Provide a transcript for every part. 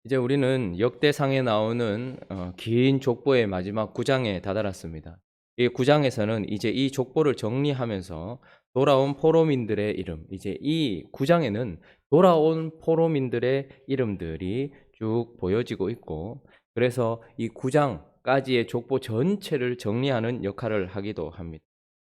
이제 우리는 역대상에 나오는 긴 족보의 마지막 9장에 다다랐습니다. 이 9장에서는 이제 이 족보를 정리하면서 돌아온 포로민들의 이름, 이제 이 9장에는 돌아온 포로민들의 이름들이 쭉 보여지고 있고, 그래서 이 9장까지의 족보 전체를 정리하는 역할을 하기도 합니다.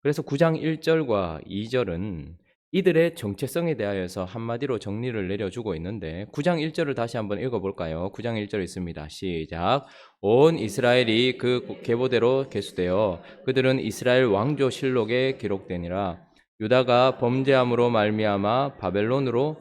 그래서 9장 1절과 2절은 이들의 정체성에 대하여서 한마디로 정리를 내려주고 있는데 9장 1절을 다시 한번 읽어볼까요? 9장 1절 있습니다. 시작. 온 이스라엘이 그 계보대로 계수되어 그들은 이스라엘 왕조 실록에 기록되니라. 유다가 범죄함으로 말미암아 바벨론으로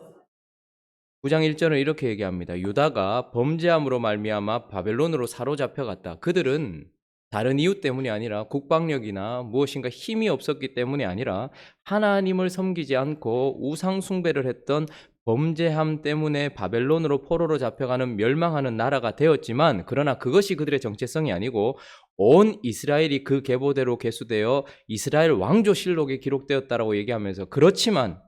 9장 1절은 이렇게 얘기합니다. 유다가 범죄함으로 말미암아 바벨론으로 사로잡혀갔다. 그들은 다른 이유 때문이 아니라 국방력이나 무엇인가 힘이 없었기 때문이 아니라 하나님을 섬기지 않고 우상 숭배를 했던 범죄함 때문에 바벨론으로 포로로 잡혀가는 멸망하는 나라가 되었지만, 그러나 그것이 그들의 정체성이 아니고 온 이스라엘이 그 계보대로 계수되어 이스라엘 왕조 실록에 기록되었다라고 얘기하면서, 그렇지만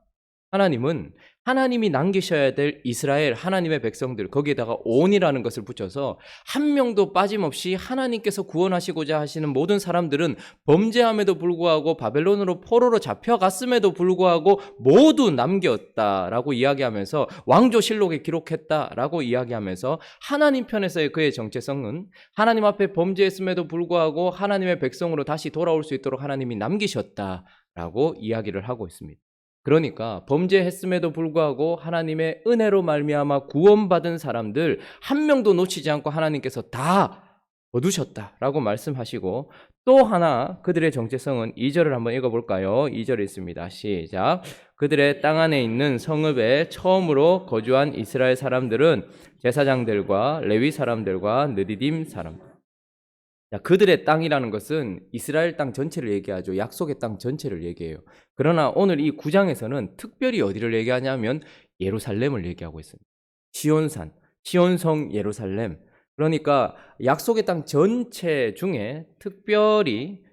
하나님은 하나님이 남기셔야 될 이스라엘 하나님의 백성들, 거기에다가 온이라는 것을 붙여서 한 명도 빠짐없이 하나님께서 구원하시고자 하시는 모든 사람들은 범죄함에도 불구하고 바벨론으로 포로로 잡혀갔음에도 불구하고 모두 남겼다라고 이야기하면서 왕조실록에 기록했다라고 이야기하면서 하나님 편에서의 그의 정체성은 하나님 앞에 범죄했음에도 불구하고 하나님의 백성으로 다시 돌아올 수 있도록 하나님이 남기셨다라고 이야기를 하고 있습니다. 그러니까 범죄했음에도 불구하고 하나님의 은혜로 말미암아 구원받은 사람들 한 명도 놓치지 않고 하나님께서 다 거두셨다라고 말씀하시고, 또 하나 그들의 정체성은 2절을 한번 읽어볼까요? 2절에 있습니다. 시작. 그들의 땅 안에 있는 성읍에 처음으로 거주한 이스라엘 사람들은 제사장들과 레위 사람들과 느디딤 사람들. 자, 그들의 땅이라는 것은 이스라엘 땅 전체를 얘기하죠. 약속의 땅 전체를 얘기해요. 그러나 오늘 이 9장에서는 특별히 어디를 얘기하냐면 예루살렘을 얘기하고 있습니다. 시온산, 시온성 예루살렘. 그러니까 약속의 땅 전체 중에 특별히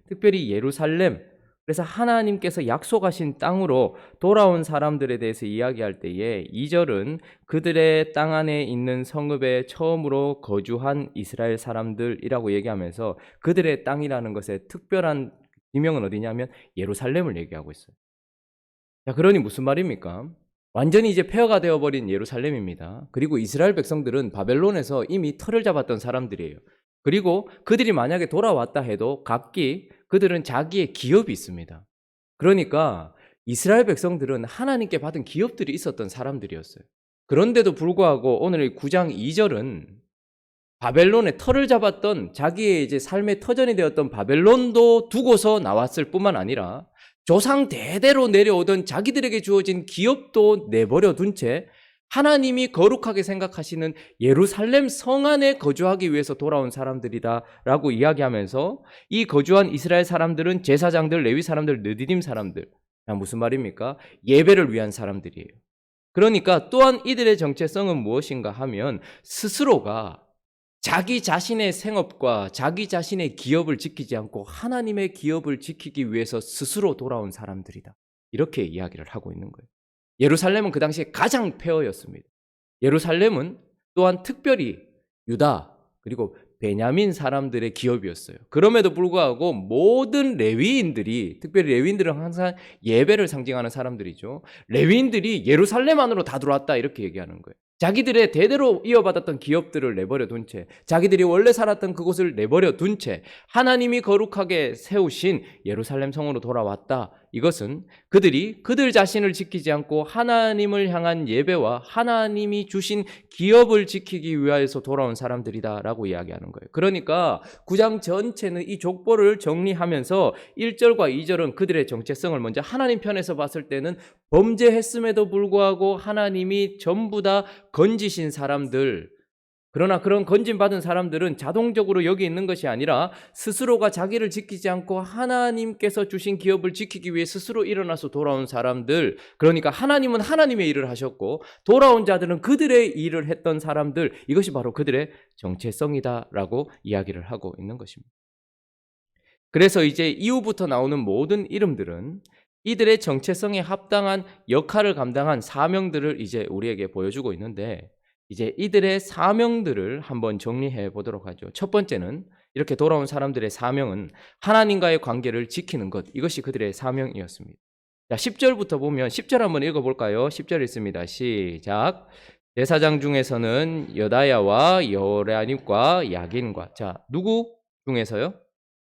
예루살렘, 그래서 하나님께서 약속하신 땅으로 돌아온 사람들에 대해서 이야기할 때에 2절은 그들의 땅 안에 있는 성읍에 처음으로 거주한 이스라엘 사람들이라고 얘기하면서 그들의 땅이라는 것의 특별한 지명은 어디냐면 예루살렘을 얘기하고 있어요. 자, 그러니 무슨 말입니까? 완전히 이제 폐허가 되어버린 예루살렘입니다. 그리고 이스라엘 백성들은 바벨론에서 이미 터를 잡았던 사람들이에요. 그리고 그들이 만약에 돌아왔다 해도 각기 그들은 자기의 기업이 있습니다. 그러니까 이스라엘 백성들은 하나님께 받은 기업들이 있었던 사람들이었어요. 그런데도 불구하고 오늘 9장 2절은 바벨론의 터를 잡았던 자기의 이제 삶의 터전이 되었던 바벨론도 두고서 나왔을 뿐만 아니라 조상 대대로 내려오던 자기들에게 주어진 기업도 내버려 둔 채 하나님이 거룩하게 생각하시는 예루살렘 성 안에 거주하기 위해서 돌아온 사람들이다라고 이야기하면서, 이 거주한 이스라엘 사람들은 제사장들, 레위 사람들, 느디딤 사람들. 무슨 말입니까? 예배를 위한 사람들이에요. 그러니까 또한 이들의 정체성은 무엇인가 하면 스스로가 자기 자신의 생업과 자기 자신의 기업을 지키지 않고 하나님의 기업을 지키기 위해서 스스로 돌아온 사람들이다. 이렇게 이야기를 하고 있는 거예요. 예루살렘은 그 당시에 가장 폐허였습니다. 예루살렘은 또한 특별히 유다 그리고 베냐민 사람들의 기업이었어요. 그럼에도 불구하고 모든 레위인들이, 특별히 레위인들은 항상 예배를 상징하는 사람들이죠. 레위인들이 예루살렘 안으로 다 들어왔다 이렇게 얘기하는 거예요. 자기들의 대대로 이어받았던 기업들을 내버려 둔 채, 자기들이 원래 살았던 그곳을 내버려 둔 채 하나님이 거룩하게 세우신 예루살렘 성으로 돌아왔다. 이것은 그들이 그들 자신을 지키지 않고 하나님을 향한 예배와 하나님이 주신 기업을 지키기 위하여서 돌아온 사람들이다라고 이야기하는 거예요. 그러니까 9장 전체는 이 족보를 정리하면서 1절과 2절은 그들의 정체성을 먼저 하나님 편에서 봤을 때는 범죄했음에도 불구하고 하나님이 전부 다 건지신 사람들, 그러나 그런 건진받은 사람들은 자동적으로 여기 있는 것이 아니라 스스로가 자기를 지키지 않고 하나님께서 주신 기업을 지키기 위해 스스로 일어나서 돌아온 사람들, 그러니까 하나님은 하나님의 일을 하셨고 돌아온 자들은 그들의 일을 했던 사람들, 이것이 바로 그들의 정체성이다라고 이야기를 하고 있는 것입니다. 그래서 이제 이후부터 나오는 모든 이름들은 이들의 정체성에 합당한 역할을 감당한 사명들을 이제 우리에게 보여주고 있는데, 이제 이들의 사명들을 한번 정리해 보도록 하죠. 첫 번째는 이렇게 돌아온 사람들의 사명은 하나님과의 관계를 지키는 것. 이것이 그들의 사명이었습니다. 자, 10절부터 보면 10절 한번 읽어볼까요? 10절 읽습니다. 시작. 제사장 중에서는 여다야와 여호야립과 야긴과, 자, 누구 중에서요?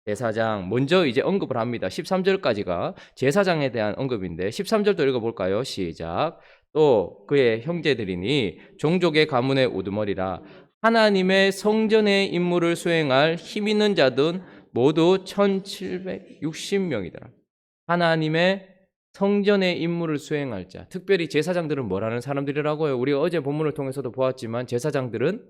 제사장. 먼저 이제 언급을 합니다. 13절까지가 제사장에 대한 언급인데 13절도 읽어볼까요? 시작. 또 그의 형제들이니 종족의 가문의 우두머리라. 하나님의 성전의 임무를 수행할 힘 있는 자든 모두 1760명이더라. 하나님의 성전의 임무를 수행할 자. 특별히 제사장들은 뭐라는 사람들이라고요? 우리가 어제 본문을 통해서도 보았지만 제사장들은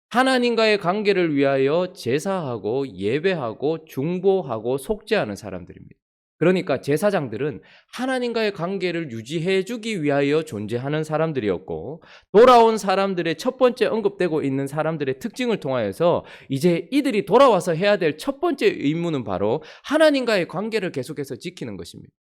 하나님과의 관계를 위하여 제사하고 예배하고 중보하고 속죄하는 사람들입니다. 그러니까 제사장들은 하나님과의 관계를 유지해 주기 위하여 존재하는 사람들이었고, 돌아온 사람들의 첫 번째 언급되고 있는 사람들의 특징을 통하여서 이제 이들이 돌아와서 해야 될 첫 번째 임무는 바로 하나님과의 관계를 계속해서 지키는 것입니다.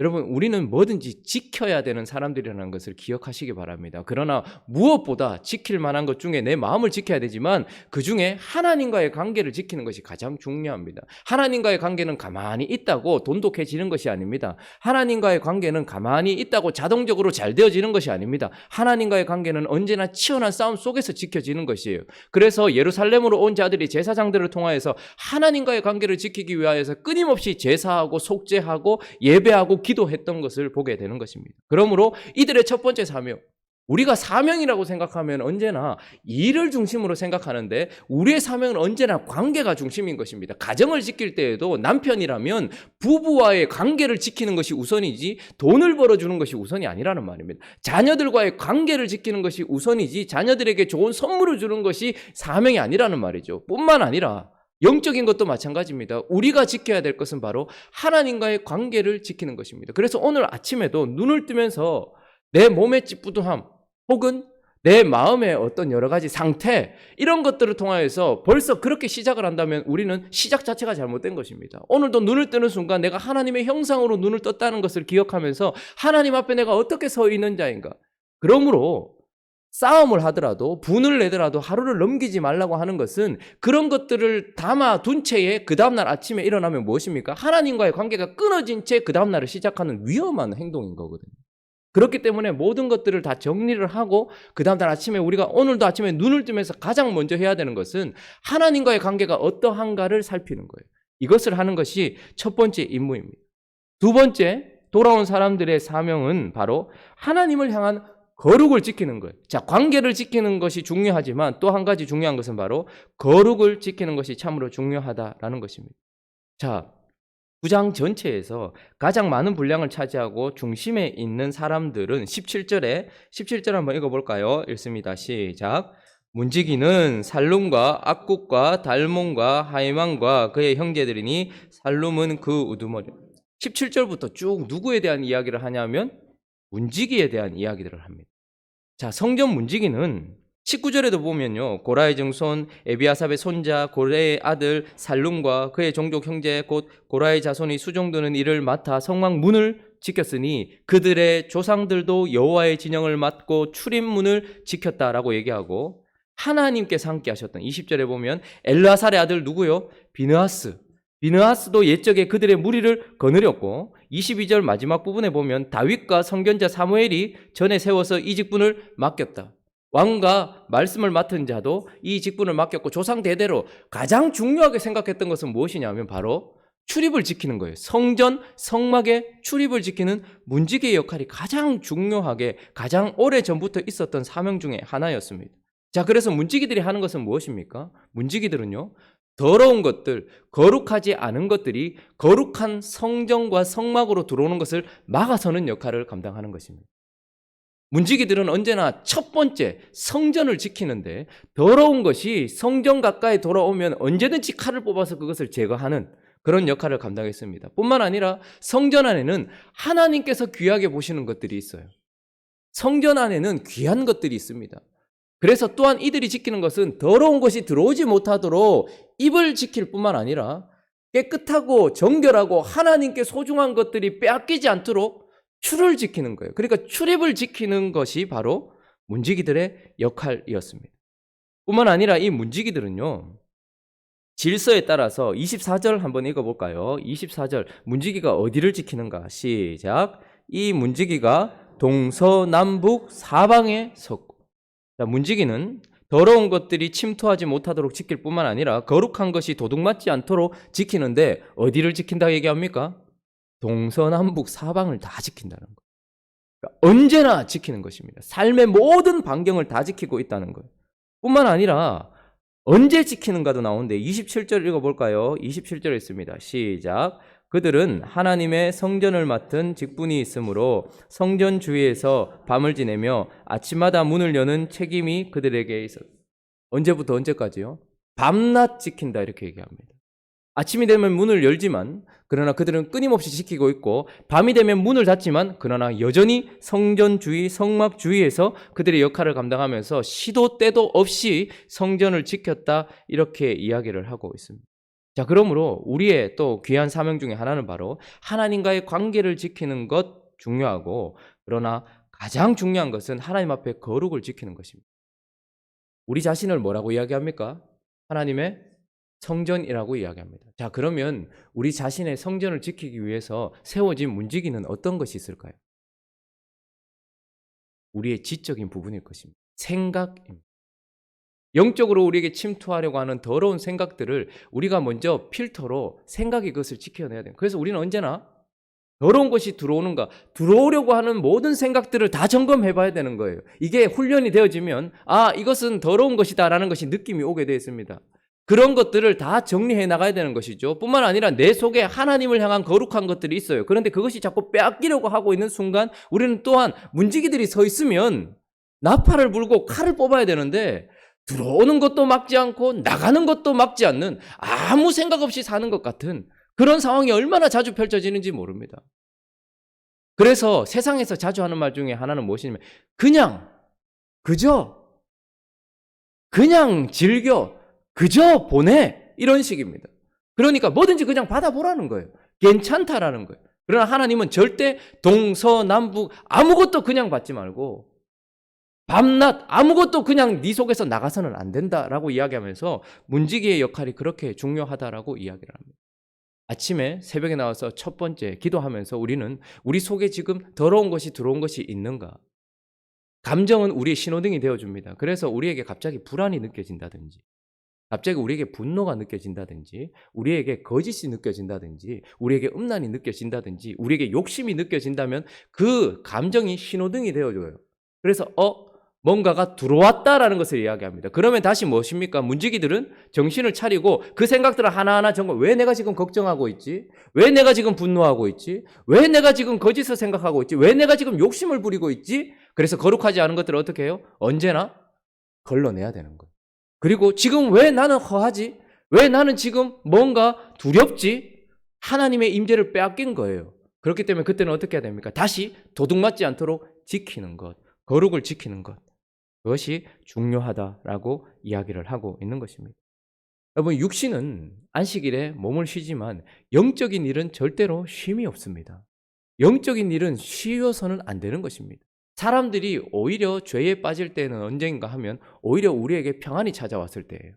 여러분, 우리는 뭐든지 지켜야 되는 사람들이라는 것을 기억하시기 바랍니다. 그러나 무엇보다 지킬 만한 것 중에 내 마음을 지켜야 되지만 그 중에 하나님과의 관계를 지키는 것이 가장 중요합니다. 하나님과의 관계는 가만히 있다고 돈독해지는 것이 아닙니다. 하나님과의 관계는 가만히 있다고 자동적으로 잘 되어지는 것이 아닙니다. 하나님과의 관계는 언제나 치열한 싸움 속에서 지켜지는 것이에요. 그래서 예루살렘으로 온 자들이 제사장들을 통하여서 하나님과의 관계를 지키기 위하여서 끊임없이 제사하고 속죄하고 예배하고 기도했던 것을 보게 되는 것입니다. 그러므로 이들의 첫 번째 사명, 우리가 사명이라고 생각하면 언제나 일을 중심으로 생각하는데 우리의 사명은 언제나 관계가 중심인 것입니다. 가정을 지킬 때에도 남편이라면 부부와의 관계를 지키는 것이 우선이지 돈을 벌어주는 것이 우선이 아니라는 말입니다. 자녀들과의 관계를 지키는 것이 우선이지 자녀들에게 좋은 선물을 주는 것이 사명이 아니라는 말이죠. 뿐만 아니라 영적인 것도 마찬가지입니다. 우리가 지켜야 될 것은 바로 하나님과의 관계를 지키는 것입니다. 그래서 오늘 아침에도 눈을 뜨면서 내 몸의 찌뿌둥함 혹은 내 마음의 어떤 여러 가지 상태, 이런 것들을 통하여서 벌써 그렇게 시작을 한다면 우리는 시작 자체가 잘못된 것입니다. 오늘도 눈을 뜨는 순간 내가 하나님의 형상으로 눈을 떴다는 것을 기억하면서 하나님 앞에 내가 어떻게 서 있는 자인가. 그러므로 싸움을 하더라도 분을 내더라도 하루를 넘기지 말라고 하는 것은 그런 것들을 담아둔 채에 그 다음날 아침에 일어나면 무엇입니까? 하나님과의 관계가 끊어진 채 그 다음날을 시작하는 위험한 행동인 거거든요. 그렇기 때문에 모든 것들을 다 정리를 하고 그 다음날 아침에 우리가 오늘도 아침에 눈을 뜨면서 가장 먼저 해야 되는 것은 하나님과의 관계가 어떠한가를 살피는 거예요. 이것을 하는 것이 첫 번째 임무입니다. 두 번째, 돌아온 사람들의 사명은 바로 하나님을 향한 거룩을 지키는 거예요. 자, 관계를 지키는 것이 중요하지만 또 한 가지 중요한 것은 바로 거룩을 지키는 것이 참으로 중요하다라는 것입니다. 자, 9장 전체에서 가장 많은 분량을 차지하고 중심에 있는 사람들은 17절 한번 읽어볼까요? 읽습니다. 시작. 문지기는 살룸과 악국과 달몬과 하이만과 그의 형제들이니 살룸은 그 우두머리. 17절부터 쭉 누구에 대한 이야기를 하냐면 문지기에 대한 이야기들을 합니다. 자, 성전 문지기는 19절에도 보면요, 고라의 증손 에비아삽의 손자 고레의 아들 살룸과 그의 종족 형제 곧 고라의 자손이 수종드는 일을 맡아 성막 문을 지켰으니 그들의 조상들도 여호와의 진영을 맡고 출입문을 지켰다라고 얘기하고, 하나님께서 함께 하셨던 20절에 보면 엘르아살의 아들 누구요? 비느하스도 옛적에 그들의 무리를 거느렸고, 22절 마지막 부분에 보면 다윗과 선견자 사무엘이 전에 세워서 이 직분을 맡겼다. 왕과 말씀을 맡은 자도 이 직분을 맡겼고, 조상 대대로 가장 중요하게 생각했던 것은 무엇이냐면 바로 출입을 지키는 거예요. 성전, 성막의 출입을 지키는 문지기의 역할이 가장 중요하게 가장 오래전부터 있었던 사명 중에 하나였습니다. 자, 그래서 문지기들이 하는 것은 무엇입니까? 문지기들은요, 더러운 것들, 거룩하지 않은 것들이 거룩한 성전과 성막으로 들어오는 것을 막아서는 역할을 감당하는 것입니다. 문지기들은 언제나 첫 번째 성전을 지키는데, 더러운 것이 성전 가까이 돌아오면 언제든지 칼을 뽑아서 그것을 제거하는 그런 역할을 감당했습니다. 뿐만 아니라 성전 안에는 하나님께서 귀하게 보시는 것들이 있어요. 성전 안에는 귀한 것들이 있습니다. 그래서 또한 이들이 지키는 것은 더러운 것이 들어오지 못하도록 입을 지킬 뿐만 아니라 깨끗하고 정결하고 하나님께 소중한 것들이 빼앗기지 않도록 출을 지키는 거예요. 그러니까 출입을 지키는 것이 바로 문지기들의 역할이었습니다. 뿐만 아니라 이 문지기들은요, 질서에 따라서 24절 한번 읽어볼까요? 24절 문지기가 어디를 지키는가? 시작. 이 문지기가 동서남북 사방에 섰고. 자, 문지기는 더러운 것들이 침투하지 못하도록 지킬 뿐만 아니라 거룩한 것이 도둑맞지 않도록 지키는데 어디를 지킨다 얘기합니까? 동서남북 사방을 다 지킨다는 거예요. 그러니까 언제나 지키는 것입니다. 삶의 모든 반경을 다 지키고 있다는 거예요. 뿐만 아니라 언제 지키는가도 나오는데 27절 읽어볼까요? 27절에 있습니다. 시작. 그들은 하나님의 성전을 맡은 직분이 있으므로 성전 주위에서 밤을 지내며 아침마다 문을 여는 책임이 그들에게 있었다. 언제부터 언제까지요? 밤낮 지킨다 이렇게 얘기합니다. 아침이 되면 문을 열지만 그러나 그들은 끊임없이 지키고 있고, 밤이 되면 문을 닫지만 그러나 여전히 성전 주위, 성막 주위에서 그들의 역할을 감당하면서 시도 때도 없이 성전을 지켰다 이렇게 이야기를 하고 있습니다. 자, 그러므로 우리의 또 귀한 사명 중에 하나는 바로 하나님과의 관계를 지키는 것 중요하고, 그러나 가장 중요한 것은 하나님 앞에 거룩을 지키는 것입니다. 우리 자신을 뭐라고 이야기합니까? 하나님의 성전이라고 이야기합니다. 자, 그러면 우리 자신의 성전을 지키기 위해서 세워진 문지기는 어떤 것이 있을까요? 우리의 지적인 부분일 것입니다. 생각입니다. 영적으로 우리에게 침투하려고 하는 더러운 생각들을 우리가 먼저 필터로 생각이 그것을 지켜내야 돼요. 그래서 우리는 언제나 더러운 것이 들어오는가, 들어오려고 하는 모든 생각들을 다 점검해 봐야 되는 거예요. 이게 훈련이 되어지면 이것은 더러운 것이다 라는 것이 느낌이 오게 되어 있습니다. 그런 것들을 다 정리해 나가야 되는 것이죠. 뿐만 아니라 내 속에 하나님을 향한 거룩한 것들이 있어요. 그런데 그것이 자꾸 빼앗기려고 하고 있는 순간 우리는 또한 문지기들이 서 있으면 나팔을 불고 칼을 뽑아야 되는데, 들어오는 것도 막지 않고 나가는 것도 막지 않는 아무 생각 없이 사는 것 같은 그런 상황이 얼마나 자주 펼쳐지는지 모릅니다. 그래서 세상에서 자주 하는 말 중에 하나는 무엇이냐면 그냥 즐겨, 그저 보내, 이런 식입니다. 그러니까 뭐든지 그냥 받아보라는 거예요. 괜찮다라는 거예요. 그러나 하나님은 절대 동서남북 아무것도 그냥 받지 말고 밤낮 아무것도 그냥 네 속에서 나가서는 안 된다라고 이야기하면서 문지기의 역할이 그렇게 중요하다라고 이야기를 합니다. 아침에 새벽에 나와서 첫 번째 기도하면서 우리는 우리 속에 지금 더러운 것이 들어온 것이 있는가? 감정은 우리의 신호등이 되어줍니다. 그래서 우리에게 갑자기 불안이 느껴진다든지, 갑자기 우리에게 분노가 느껴진다든지, 우리에게 거짓이 느껴진다든지, 우리에게 음란이 느껴진다든지, 우리에게 욕심이 느껴진다면 그 감정이 신호등이 되어줘요. 그래서 뭔가가 들어왔다라는 것을 이야기합니다. 그러면 다시 무엇입니까? 문지기들은 정신을 차리고 그 생각들을 하나하나 점검. 왜 내가 지금 걱정하고 있지? 왜 내가 지금 분노하고 있지? 왜 내가 지금 거짓을 생각하고 있지? 왜 내가 지금 욕심을 부리고 있지? 그래서 거룩하지 않은 것들을 어떻게 해요? 언제나 걸러내야 되는 거예요. 그리고 지금 왜 나는 허하지? 왜 나는 지금 뭔가 두렵지? 하나님의 임재를 빼앗긴 거예요. 그렇기 때문에 그때는 어떻게 해야 됩니까? 다시 도둑맞지 않도록 지키는 것, 거룩을 지키는 것, 그것이 중요하다라고 이야기를 하고 있는 것입니다. 여러분, 육신은 안식일에 몸을 쉬지만 영적인 일은 절대로 쉼이 없습니다. 영적인 일은 쉬어서는 안 되는 것입니다. 사람들이 오히려 죄에 빠질 때는 언젠가 하면 오히려 우리에게 평안이 찾아왔을 때예요.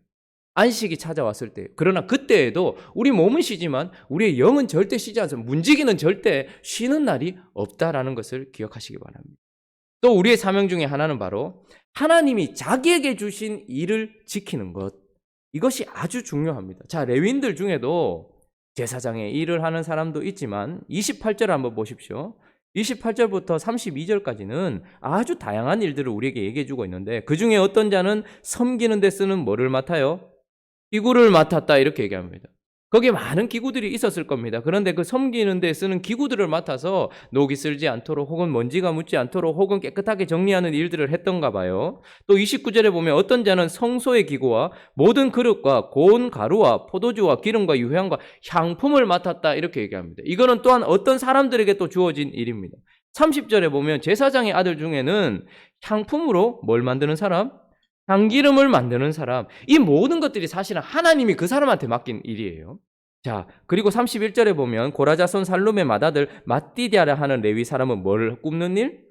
안식이 찾아왔을 때. 그러나 그때에도 우리 몸은 쉬지만 우리의 영은 절대 쉬지 않습니다. 문지기는 절대 쉬는 날이 없다라는 것을 기억하시기 바랍니다. 또 우리의 사명 중에 하나는 바로 하나님이 자기에게 주신 일을 지키는 것, 이것이 아주 중요합니다. 자, 레위인들 중에도 제사장의 일을 하는 사람도 있지만 28절을 한번 보십시오. 28절부터 32절까지는 아주 다양한 일들을 우리에게 얘기해 주고 있는데, 그 중에 어떤 자는 섬기는 데 쓰는 뭐를 맡아요? 기구를 맡았다 이렇게 얘기합니다. 거기에 많은 기구들이 있었을 겁니다. 그런데 그 섬기는 데 쓰는 기구들을 맡아서 녹이 슬지 않도록, 혹은 먼지가 묻지 않도록, 혹은 깨끗하게 정리하는 일들을 했던가 봐요. 또 29절에 보면 어떤 자는 성소의 기구와 모든 그릇과 고운 가루와 포도주와 기름과 유향과 향품을 맡았다 이렇게 얘기합니다. 이거는 또한 어떤 사람들에게 또 주어진 일입니다. 30절에 보면 제사장의 아들 중에는 향품으로 뭘 만드는 사람? 향기름을 만드는 사람. 이 모든 것들이 사실은 하나님이 그 사람한테 맡긴 일이에요. 자, 그리고 31절에 보면 고라자손 살룸의 맏아들 맏디디아라 하는 레위 사람은 뭘 굽는 일?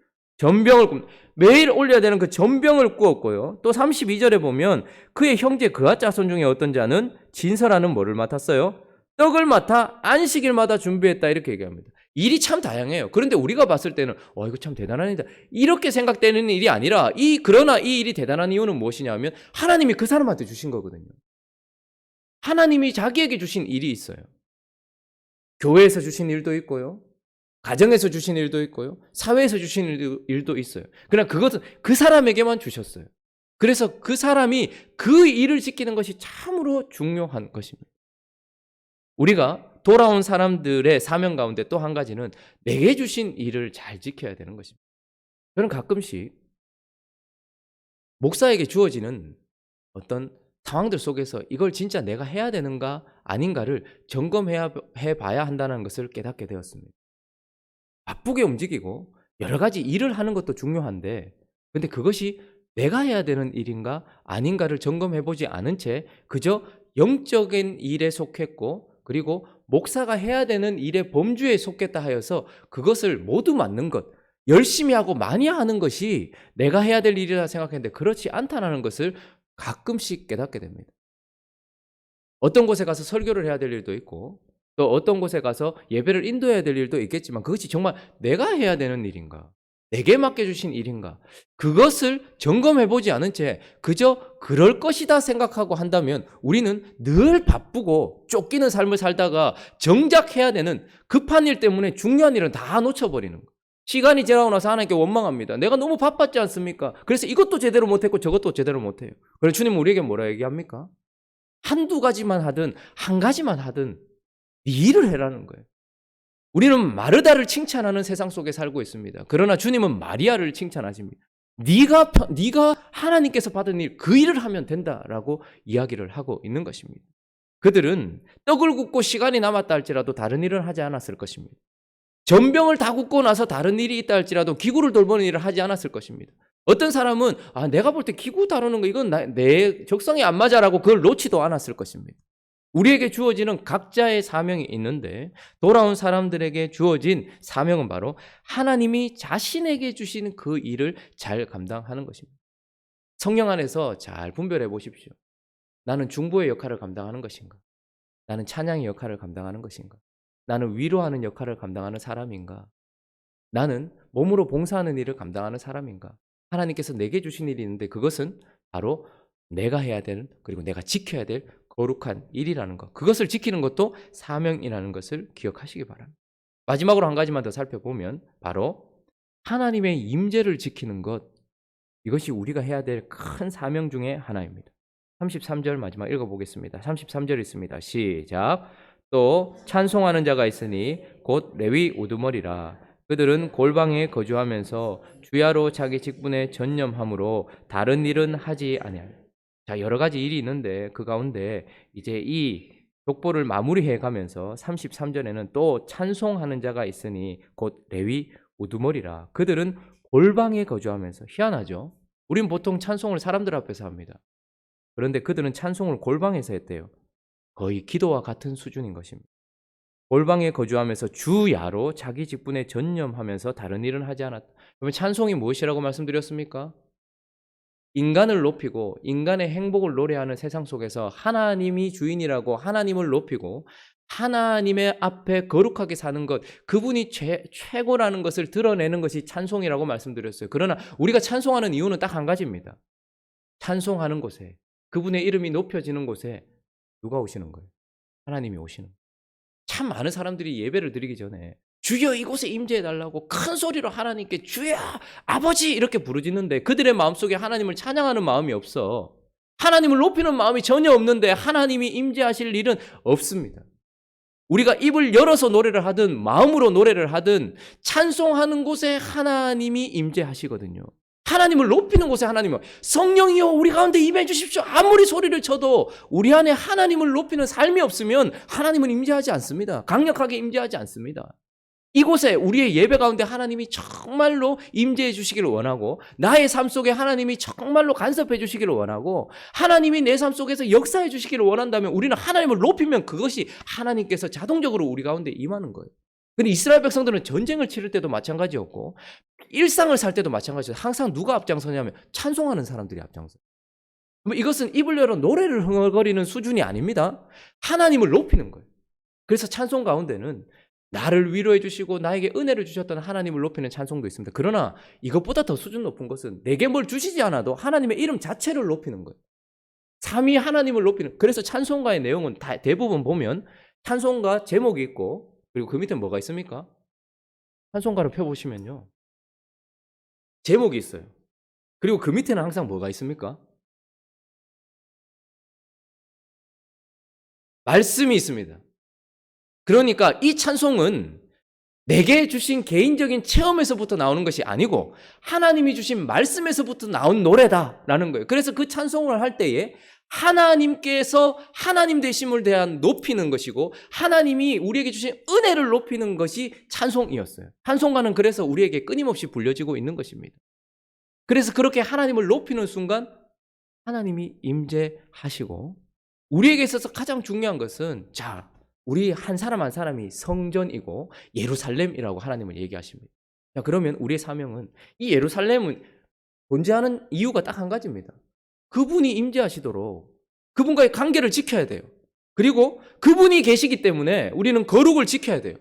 매일 올려야 되는 그 전병을 꾸었고요. 또 32절에 보면 그의 형제 그앗 자손 중에 어떤 자는 진설하는 뭐를 맡았어요? 떡을 맡아 안식일마다 준비했다 이렇게 얘기합니다. 일이 참 다양해요. 그런데 우리가 봤을 때는 이거 참 대단한 일이다 이렇게 생각되는 일이 아니라 그러나 이 일이 대단한 이유는 무엇이냐면 하나님이 그 사람한테 주신 거거든요. 하나님이 자기에게 주신 일이 있어요. 교회에서 주신 일도 있고요. 가정에서 주신 일도 있고요. 사회에서 주신 일도 있어요. 그러나 그것은 그 사람에게만 주셨어요. 그래서 그 사람이 그 일을 지키는 것이 참으로 중요한 것입니다. 우리가 돌아온 사람들의 사명 가운데 또 한 가지는 내게 주신 일을 잘 지켜야 되는 것입니다. 저는 가끔씩 목사에게 주어지는 어떤 상황들 속에서 이걸 진짜 내가 해야 되는가 아닌가를 점검해 봐야 한다는 것을 깨닫게 되었습니다. 바쁘게 움직이고 여러 가지 일을 하는 것도 중요한데 근데 그것이 내가 해야 되는 일인가 아닌가를 점검해 보지 않은 채 그저 영적인 일에 속했고 그리고 목사가 해야 되는 일의 범주에 속했다 하여서 그것을 모두 맡는 것, 열심히 하고 많이 하는 것이 내가 해야 될 일이라 생각했는데 그렇지 않다는 것을 가끔씩 깨닫게 됩니다. 어떤 곳에 가서 설교를 해야 될 일도 있고 또 어떤 곳에 가서 예배를 인도해야 될 일도 있겠지만 그것이 정말 내가 해야 되는 일인가? 내게 맡겨주신 일인가? 그것을 점검해보지 않은 채 그저 그럴 것이다 생각하고 한다면 우리는 늘 바쁘고 쫓기는 삶을 살다가 정작 해야 되는 급한 일 때문에 중요한 일은 다 놓쳐버리는 거예요. 시간이 지나고 나서 하나님께 원망합니다. 내가 너무 바빴지 않습니까? 그래서 이것도 제대로 못했고 저것도 제대로 못해요. 그래서 주님은 우리에게 뭐라 얘기합니까? 한두 가지만 하든 한 가지만 하든 일을 해라는 거예요. 우리는 마르다를 칭찬하는 세상 속에 살고 있습니다. 그러나 주님은 마리아를 칭찬하십니다. 네가 하나님께서 받은 일, 그 일을 하면 된다라고 이야기를 하고 있는 것입니다. 그들은 떡을 굽고 시간이 남았다 할지라도 다른 일을 하지 않았을 것입니다. 전병을 다 굽고 나서 다른 일이 있다 할지라도 기구를 돌보는 일을 하지 않았을 것입니다. 어떤 사람은 내가 볼 때 기구 다루는 거 이건 내 적성에 안 맞아라고 그걸 놓지도 않았을 것입니다. 우리에게 주어지는 각자의 사명이 있는데 돌아온 사람들에게 주어진 사명은 바로 하나님이 자신에게 주신 그 일을 잘 감당하는 것입니다. 성령 안에서 잘 분별해 보십시오. 나는 중보의 역할을 감당하는 것인가? 나는 찬양의 역할을 감당하는 것인가? 나는 위로하는 역할을 감당하는 사람인가? 나는 몸으로 봉사하는 일을 감당하는 사람인가? 하나님께서 내게 주신 일이 있는데 그것은 바로 내가 해야 되는 그리고 내가 지켜야 될 거룩한 일이라는 것. 그것을 지키는 것도 사명이라는 것을 기억하시기 바랍니다. 마지막으로 한 가지만 더 살펴보면 바로 하나님의 임재를 지키는 것. 이것이 우리가 해야 될 큰 사명 중에 하나입니다. 33절 마지막 읽어보겠습니다. 33절 있습니다. 시작. 또 찬송하는 자가 있으니 곧 레위 우두머리라. 그들은 골방에 거주하면서 주야로 자기 직분에 전념함으로 다른 일은 하지 아니하니. 자, 여러 가지 일이 있는데 그 가운데 이제 이 족보를 마무리해 가면서 33절에는 또 찬송하는 자가 있으니 곧 레위 우두머리라. 그들은 골방에 거주하면서 희한하죠. 우린 보통 찬송을 사람들 앞에서 합니다. 그런데 그들은 찬송을 골방에서 했대요. 거의 기도와 같은 수준인 것입니다. 골방에 거주하면서 주야로 자기 직분에 전념하면서 다른 일은 하지 않았다. 그러면 찬송이 무엇이라고 말씀드렸습니까? 인간을 높이고 인간의 행복을 노래하는 세상 속에서 하나님이 주인이라고 하나님을 높이고 하나님의 앞에 거룩하게 사는 것, 그분이 최고라는 것을 드러내는 것이 찬송이라고 말씀드렸어요. 그러나 우리가 찬송하는 이유는 딱 한 가지입니다. 찬송하는 곳에, 그분의 이름이 높여지는 곳에 누가 오시는 거예요? 하나님이 오시는 거예요. 참 많은 사람들이 예배를 드리기 전에 주여 이곳에 임재해달라고 큰 소리로 하나님께 주여 아버지 이렇게 부르짖는데 그들의 마음속에 하나님을 찬양하는 마음이 없어. 하나님을 높이는 마음이 전혀 없는데 하나님이 임재하실 일은 없습니다. 우리가 입을 열어서 노래를 하든 마음으로 노래를 하든 찬송하는 곳에 하나님이 임재하시거든요. 하나님을 높이는 곳에 하나님은 성령이여 우리 가운데 임해 주십시오. 아무리 소리를 쳐도 우리 안에 하나님을 높이는 삶이 없으면 하나님은 임재하지 않습니다. 강력하게 임재하지 않습니다. 이곳에 우리의 예배 가운데 하나님이 정말로 임재해 주시기를 원하고 나의 삶 속에 하나님이 정말로 간섭해 주시기를 원하고 하나님이 내 삶 속에서 역사해 주시기를 원한다면 우리는 하나님을 높이면 그것이 하나님께서 자동적으로 우리 가운데 임하는 거예요. 근데 이스라엘 백성들은 전쟁을 치를 때도 마찬가지였고 일상을 살 때도 마찬가지였어요. 항상 누가 앞장서냐면 찬송하는 사람들이 앞장서. 이것은 입을 열어 노래를 흥얼거리는 수준이 아닙니다. 하나님을 높이는 거예요. 그래서 찬송 가운데는 나를 위로해 주시고 나에게 은혜를 주셨던 하나님을 높이는 찬송도 있습니다. 그러나 이것보다 더 수준 높은 것은 내게 뭘 주시지 않아도 하나님의 이름 자체를 높이는 거예요. 삼위 하나님을 높이는. 그래서 찬송가의 내용은 대부분 보면 찬송가 제목이 있고 그리고 그 밑에 뭐가 있습니까? 찬송가를 펴보시면요. 제목이 있어요. 그리고 그 밑에는 항상 뭐가 있습니까? 말씀이 있습니다. 그러니까 이 찬송은 내게 주신 개인적인 체험에서부터 나오는 것이 아니고 하나님이 주신 말씀에서부터 나온 노래다라는 거예요. 그래서 그 찬송을 할 때에 하나님께서 하나님 되심을 대한 높이는 것이고 하나님이 우리에게 주신 은혜를 높이는 것이 찬송이었어요. 찬송가는 그래서 우리에게 끊임없이 불려지고 있는 것입니다. 그래서 그렇게 하나님을 높이는 순간 하나님이 임재하시고 우리에게 있어서 가장 중요한 것은 우리 한 사람 한 사람이 성전이고 예루살렘이라고 하나님은 얘기하십니다. 그러면 우리의 사명은 이 예루살렘은 존재하는 이유가 딱 한 가지입니다. 그분이 임재하시도록 그분과의 관계를 지켜야 돼요. 그리고 그분이 계시기 때문에 우리는 거룩을 지켜야 돼요.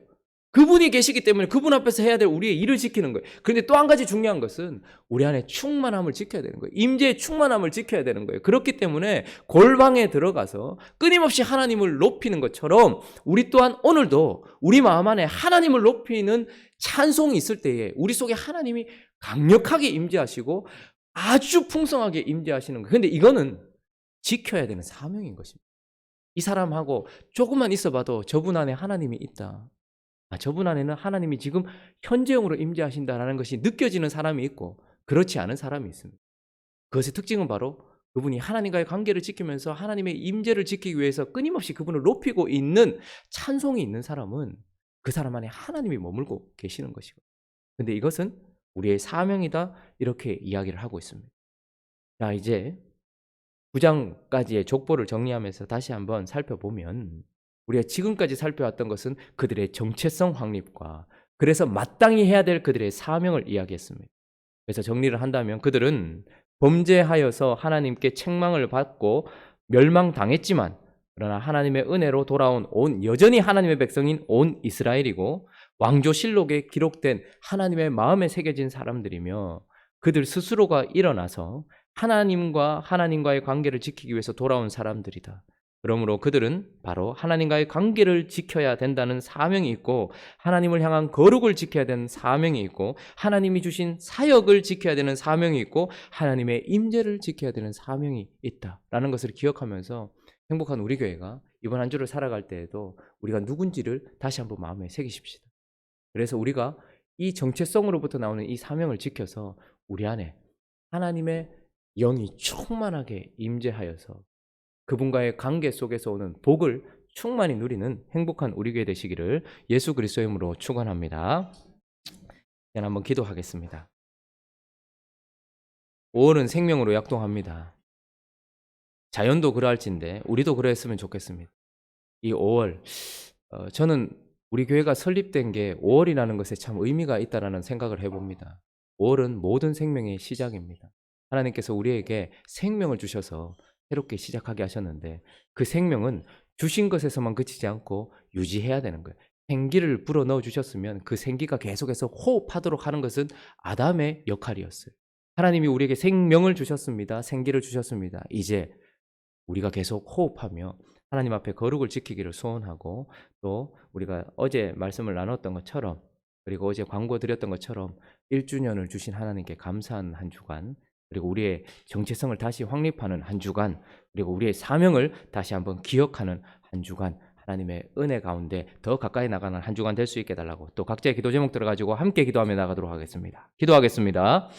그분이 계시기 때문에 그분 앞에서 해야 될 우리의 일을 지키는 거예요. 그런데 또 한 가지 중요한 것은 우리 안에 충만함을 지켜야 되는 거예요. 임재의 충만함을 지켜야 되는 거예요. 그렇기 때문에 골방에 들어가서 끊임없이 하나님을 높이는 것처럼 우리 또한 오늘도 우리 마음 안에 하나님을 높이는 찬송이 있을 때에 우리 속에 하나님이 강력하게 임재하시고 아주 풍성하게 임재하시는 거예요. 그런데 이거는 지켜야 되는 사명인 것입니다. 이 사람하고 조금만 있어봐도 저분 안에 하나님이 있다. 저분 안에는 하나님이 지금 현재형으로 임재하신다는 것이 느껴지는 사람이 있고 그렇지 않은 사람이 있습니다. 그것의 특징은 바로 그분이 하나님과의 관계를 지키면서 하나님의 임재를 지키기 위해서 끊임없이 그분을 높이고 있는 찬송이 있는 사람은 그 사람 안에 하나님이 머물고 계시는 것이고 그런데 이것은 우리의 사명이다 이렇게 이야기를 하고 있습니다. 이제 9장까지의 족보를 정리하면서 다시 한번 살펴보면 우리가 지금까지 살펴왔던 것은 그들의 정체성 확립과 그래서 마땅히 해야 될 그들의 사명을 이야기했습니다. 그래서 정리를 한다면 그들은 범죄하여서 하나님께 책망을 받고 멸망당했지만 그러나 하나님의 은혜로 돌아온 여전히 하나님의 백성인 온 이스라엘이고 왕조실록에 기록된 하나님의 마음에 새겨진 사람들이며 그들 스스로가 일어나서 하나님과의 관계를 지키기 위해서 돌아온 사람들이다. 그러므로 그들은 바로 하나님과의 관계를 지켜야 된다는 사명이 있고 하나님을 향한 거룩을 지켜야 되는 사명이 있고 하나님이 주신 사역을 지켜야 되는 사명이 있고 하나님의 임재를 지켜야 되는 사명이 있다라는 것을 기억하면서 행복한 우리 교회가 이번 한 주를 살아갈 때에도 우리가 누군지를 다시 한번 마음에 새기십시다. 그래서 우리가 이 정체성으로부터 나오는 이 사명을 지켜서 우리 안에 하나님의 영이 충만하게 임재하여서 그분과의 관계 속에서 오는 복을 충만히 누리는 행복한 우리 교회 되시기를 예수 그리스도의 이름으로 축원합니다. 이제 한번 기도하겠습니다. 5월은 생명으로 약동합니다. 자연도 그러할진데 우리도 그랬으면 좋겠습니다. 이 5월 저는 우리 교회가 설립된 게 5월이라는 것에 참 의미가 있다라는 생각을 해봅니다. 5월은 모든 생명의 시작입니다. 하나님께서 우리에게 생명을 주셔서 새롭게 시작하게 하셨는데 그 생명은 주신 것에서만 그치지 않고 유지해야 되는 거예요. 생기를 불어넣어 주셨으면 그 생기가 계속해서 호흡하도록 하는 것은 아담의 역할이었어요. 하나님이 우리에게 생명을 주셨습니다. 생기를 주셨습니다. 이제 우리가 계속 호흡하며 하나님 앞에 거룩을 지키기를 소원하고 또 우리가 어제 말씀을 나눴던 것처럼 그리고 어제 광고 드렸던 것처럼 1주년을 주신 하나님께 감사한 한 주간 그리고 우리의 정체성을 다시 확립하는 한 주간 그리고 우리의 사명을 다시 한번 기억하는 한 주간 하나님의 은혜 가운데 더 가까이 나가는 한 주간 될 수 있게 해달라고 또 각자의 기도 제목 들어가지고 함께 기도하며 나가도록 하겠습니다. 기도하겠습니다.